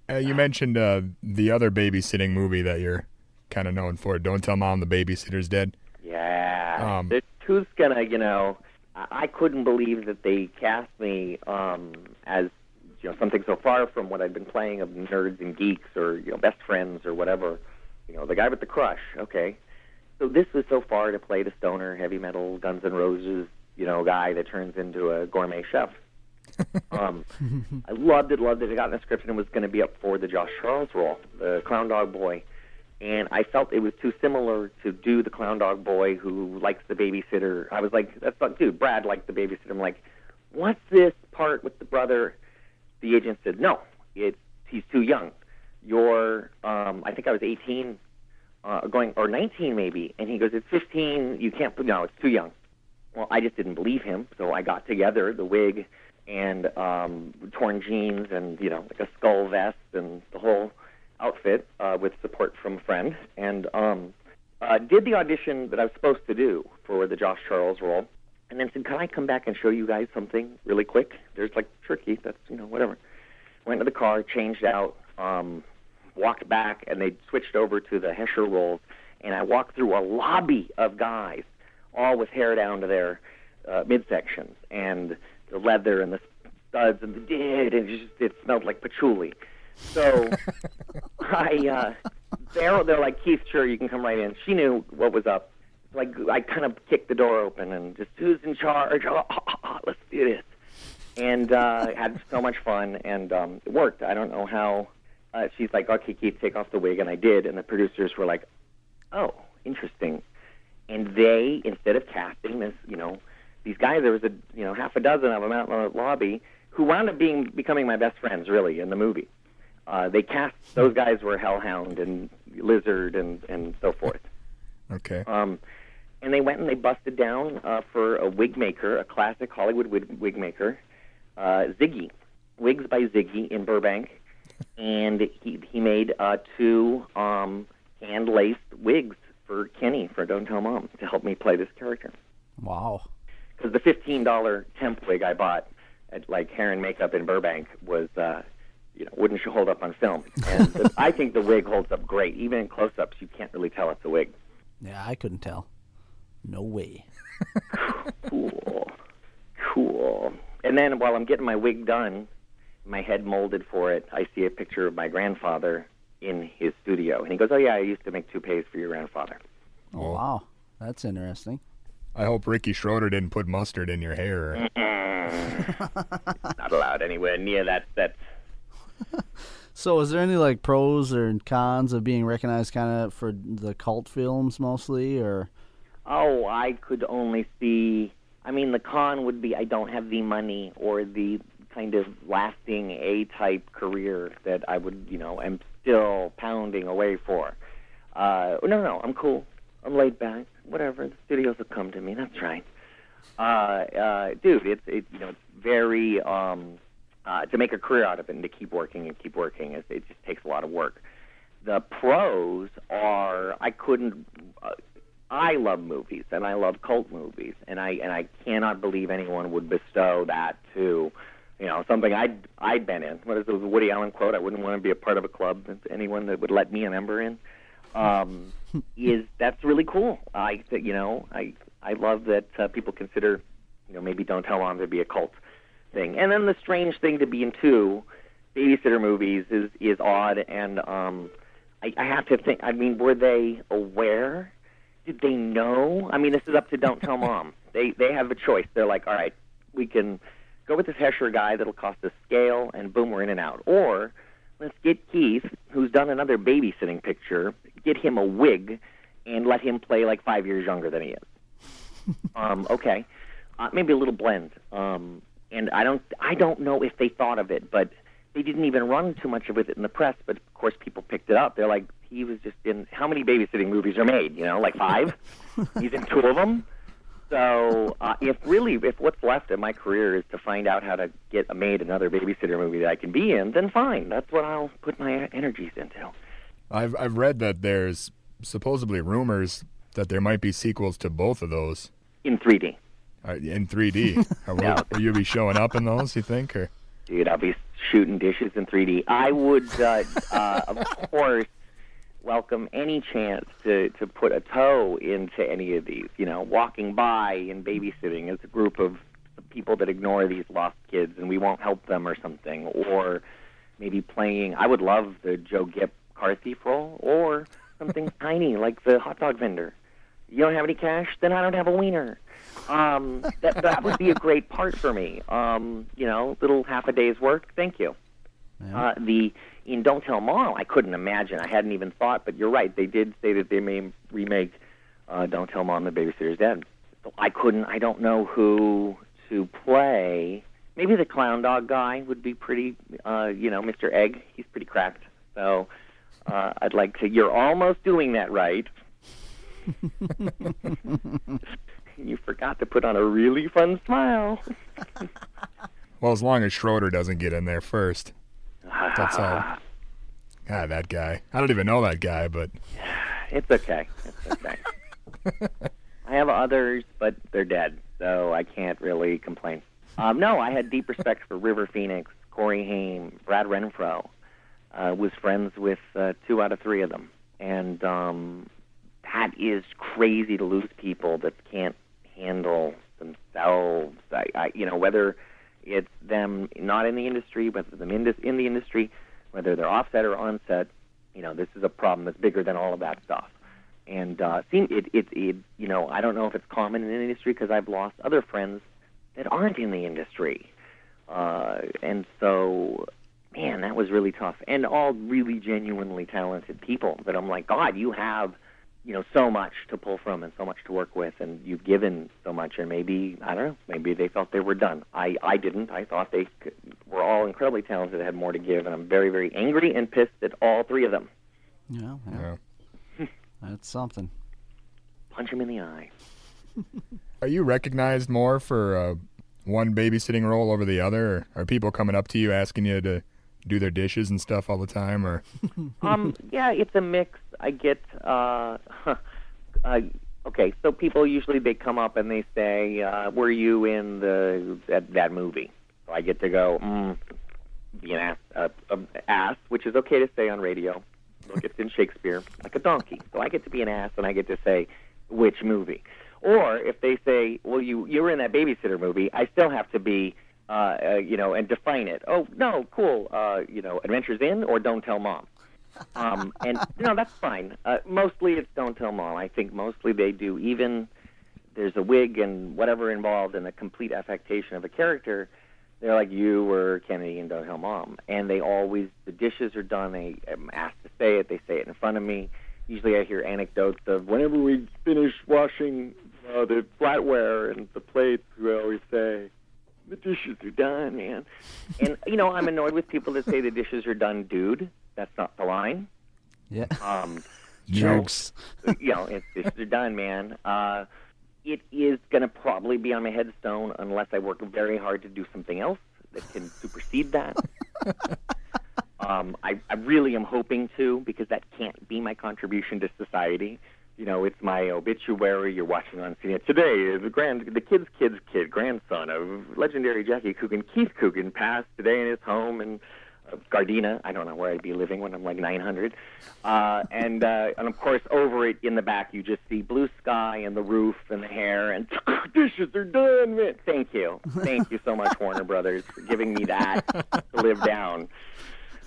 You mentioned the other babysitting movie that you're kind of known for. Don't Tell Mom the Babysitter's Dead. Yeah. Who's gonna, I couldn't believe that they cast me as something so far from what I've been playing of nerds and geeks or best friends or whatever. The guy with the crush. Okay, so this was so far to play the stoner, heavy metal, Guns N' Roses, guy that turns into a gourmet chef. I loved it. I got in the script and it was going to be up for the Josh Charles role, the clown dog boy. And I felt it was too similar to do the clown dog boy who likes the babysitter. I was like, that's not, dude, Brad liked the babysitter. I'm like, what's this part with the brother? The agent said, no, he's too young. You're, I think I was 18, or 19 maybe. And he goes, it's 15, you can't, no, it's too young. Well, I just didn't believe him, so I got together the wig and torn jeans and, like a skull vest and the whole outfit with support from a friend, and did the audition that I was supposed to do for the Josh Charles role, and then said, can I come back and show you guys something really quick? There's like tricky, that's, whatever. Went to the car, changed out, walked back, and they switched over to the Hesher roles, and I walked through a lobby of guys, all with hair down to their midsections, and the leather and the studs and the did, and it smelled like patchouli. So they're like, Keith, sure, you can come right in. She knew what was up. Like, I kind of kicked the door open and just, who's in charge? Let's do this. And had so much fun, and it worked. I don't know how. She's like, okay, Keith, take off the wig, and I did. And the producers were like, oh, interesting. And they, instead of casting this, these guys, there was half a dozen of them out in the lobby who wound up becoming my best friends, really, in the movie. They cast, those guys were Hellhound and Lizard and so forth. Okay. And they went and they busted down for a wig maker, a classic Hollywood wig maker, Ziggy, Wigs by Ziggy in Burbank. And he made 2 hand-laced wigs for Kenny, for Don't Tell Mom, to help me play this character. Wow. Because the $15 temp wig I bought at, like, Hair and Makeup in Burbank was... wouldn't hold up on film. And I think the wig holds up great. Even in close-ups, you can't really tell it's a wig. Yeah, I couldn't tell. No way. Cool. And then while I'm getting my wig done, my head molded for it, I see a picture of my grandfather in his studio. And he goes, oh, yeah, I used to make toupees for your grandfather. Oh, wow. That's interesting. I hope Ricky Schroeder didn't put mustard in your hair. Not allowed anywhere near that. So is there any pros or cons of being recognized kind of for the cult films mostly, or? Oh, I could only see, the con would be I don't have the money or the kind of lasting A-type career that I would, am still pounding away for. No, I'm cool. I'm laid back. Whatever, the studios will come to me. That's right. Dude, it's very... to make a career out of it and to keep working, it just takes a lot of work. The pros are I love movies and I love cult movies, and I cannot believe anyone would bestow that to something I'd been in. What is the Woody Allen quote? I wouldn't want to be a part of a club that anyone that would let me a member in. That's really cool. I love that people consider maybe Don't Tell Mom to be a cult thing. And then the strange thing to be in 2 babysitter movies is odd, and I have to think, were they aware? Did they know? This is up to Don't Tell Mom. They have a choice. They're like, all right, we can go with this Hesher guy that'll cost us scale, and boom, we're in and out. Or let's get Keith, who's done another babysitting picture, get him a wig, and let him play 5 years younger than he is. Okay. Maybe a little blend. And I don't know if they thought of it, but they didn't even run too much of it in the press. But of course, people picked it up. They're like, he was just in. How many babysitting movies are made? 5. He's in 2 of them. So if what's left of my career is to find out how to get made another babysitter movie that I can be in, then fine. That's what I'll put my energies into. I've read that there's supposedly rumors that there might be sequels to both of those in 3D. In 3D. Will you be showing up in those, you think? Or? Dude, I'll be shooting dishes in 3D. I would, of course, welcome any chance to put a toe into any of these. Walking by and babysitting as a group of people that ignore these lost kids and we won't help them or something. Or maybe playing, I would love the Joe Gipp car thief role, or something tiny like the hot dog vendor. You don't have any cash? Then I don't have a wiener. That would be a great part for me. Little half a day's work. Thank you. Yeah. In Don't Tell Mom, I couldn't imagine. I hadn't even thought, but you're right. They did say that they may remake Don't Tell Mom, the Babysitter's Dead. So I don't know who to play. Maybe the clown dog guy would be pretty, Mr. Egg. He's pretty cracked. So I'd like to. You're almost doing that right. You forgot to put on a really fun smile. Well, as long as Schroeder doesn't get in there first. That's all. God, that guy. I don't even know that guy, but... It's okay. I have others, but they're dead, so I can't really complain. No, I had deep respect for River Phoenix, Corey Haim, Brad Renfro. Was friends with 2 out of 3 of them. And that is crazy to lose people that can't handle themselves. Whether it's them not in the industry, whether them in the industry, whether they're offset or onset, this is a problem that's bigger than all of that stuff. And I don't know if it's common in the industry because I've lost other friends that aren't in the industry. And so, man, that was really tough. And all really genuinely talented people that I'm like, God, you have so much to pull from and so much to work with, and you've given so much, and maybe, I don't know, maybe they felt they were done. I didn't. I thought they were all incredibly talented, had more to give, and I'm very, very angry and pissed at all 3 of them. Yeah. That's something. Punch him in the eye. Are you recognized more for one babysitting role over the other, or are people coming up to you asking you to do their dishes and stuff all the time, or? Yeah, it's a mix. I get, okay, so people usually, they come up and they say, were you in that movie? So I get to go, be an ass, which is okay to say on radio. Look, it's in Shakespeare, like a donkey. So I get to be an ass, and I get to say, which movie? Or if they say, well, you were in that Babysitter movie, I still have to be, and define it. Oh, no, cool, Adventures In or Don't Tell Mom. And, that's fine. Mostly it's Don't Tell Mom. I think mostly they do, even there's a wig and whatever involved in the complete affectation of a character, they're like, you were Kennedy in Don't Tell Mom. And they always, the dishes are done, they am asked to say it, they say it in front of me. Usually I hear anecdotes of whenever we finish washing the flatware and the plates, we always say, the dishes are done, man. And, I'm annoyed with people that say the dishes are done, dude. That's not the line. Yeah. Jokes. It's dishes are done, man. It is going to probably be on my headstone unless I work very hard to do something else that can supersede that. I really am hoping to, because that can't be my contribution to society. It's my obituary. You're watching on CNN today. The kid's kid, grandson of legendary Jackie Coogan, Keith Coogan, passed today in his home in Gardena. I don't know where I'd be living when I'm like 900. And of course, over it in the back, you just see blue sky and the roof and the hair, and dishes are done, man. Thank you so much, Warner Brothers, for giving me that to live down.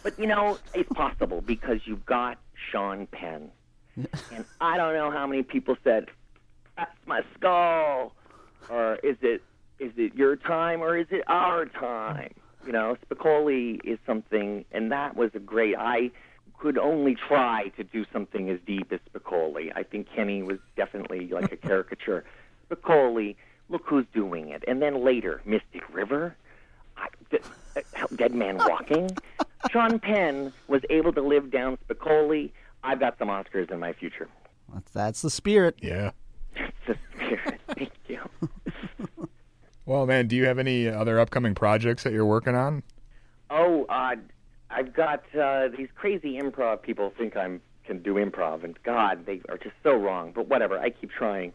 But it's possible because you've got Sean Penn. And I don't know how many people said, that's my skull, or is it your time, or is it our time? Spicoli is something, and that was I could only try to do something as deep as Spicoli. I think Kenny was definitely like a caricature. Spicoli, look who's doing it. And then later, Mystic River, Dead Man Walking. Sean Penn was able to live down Spicoli. I've got some Oscars in my future. That's the spirit. Yeah. That's the spirit. Thank you. Well, man, do you have any other upcoming projects that you're working on? Oh, I've got these crazy improv people think I can do improv, and God, they are just so wrong. But whatever, I keep trying.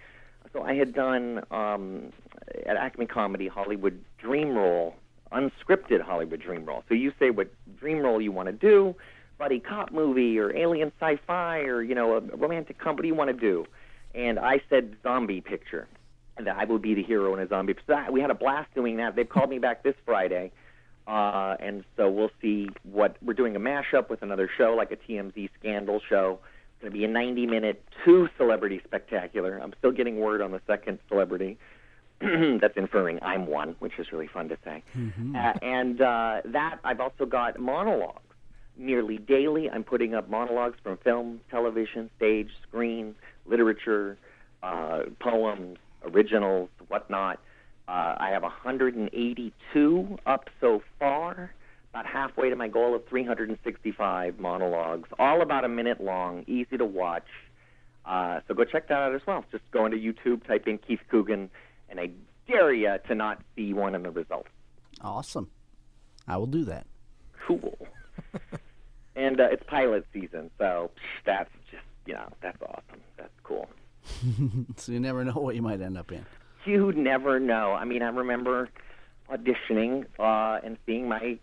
So I had done at Acme Comedy Hollywood Dream Roll unscripted Hollywood dream role. So you say what dream role you want to do, buddy cop movie or alien sci-fi or, a romantic comedy you want to do. And I said zombie picture, and that I would be the hero in a zombie picture. We had a blast doing that. They've called me back this Friday, and so we'll see what we're doing, a mashup with another show, like a TMZ scandal show. It's going to be a 90-minute, 2-celebrity spectacular. I'm still getting word on the second celebrity. That's inferring I'm one, which is really fun to say. Mm-hmm. And that I've also got monologues. Nearly daily, I'm putting up monologues from film, television, stage, screen, literature, poems, originals, whatnot. I have 182 up so far, about halfway to my goal of 365 monologues, all about a minute long, easy to watch. So go check that out as well. Just go into YouTube, type in Keith Coogan, and I dare you to not see one in the results. Awesome. I will do that. Cool. And it's pilot season, so that's just, that's awesome. That's cool. So you never know what you might end up in. You never know. I mean, I remember auditioning and seeing my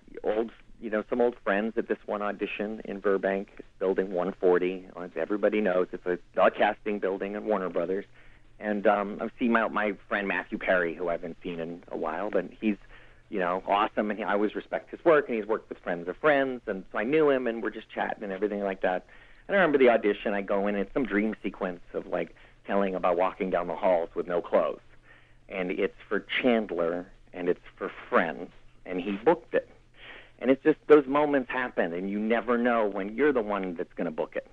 some old friends at this one audition in Burbank, building 140. As everybody knows, it's a casting building in Warner Brothers. And I'm seeing my friend Matthew Perry, who I haven't seen in a while, but he's, awesome, and I always respect his work, and he's worked with friends of friends, and so I knew him, and we're just chatting and everything like that. And I remember the audition, I go in, and it's some dream sequence of, telling about walking down the halls with no clothes. And it's for Chandler, and it's for friends, and he booked it. And it's just those moments happen, and you never know when you're the one that's going to book it.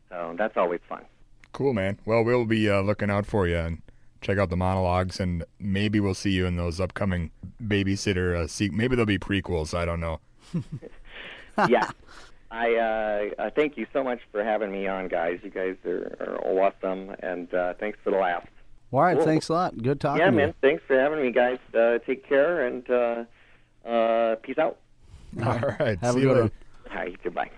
So that's always fun. Cool, man. Well, we'll be looking out for you and check out the monologues, and maybe we'll see you in those upcoming Babysitter maybe there'll be prequels. I don't know. Yeah. I thank you so much for having me on, guys. You guys are awesome, and thanks for the laugh. All right, cool. Thanks a lot. Good talking to you. Yeah, man. Thanks for having me, guys. Take care, and peace out. All right. Have See a you good later. one. All right, goodbye.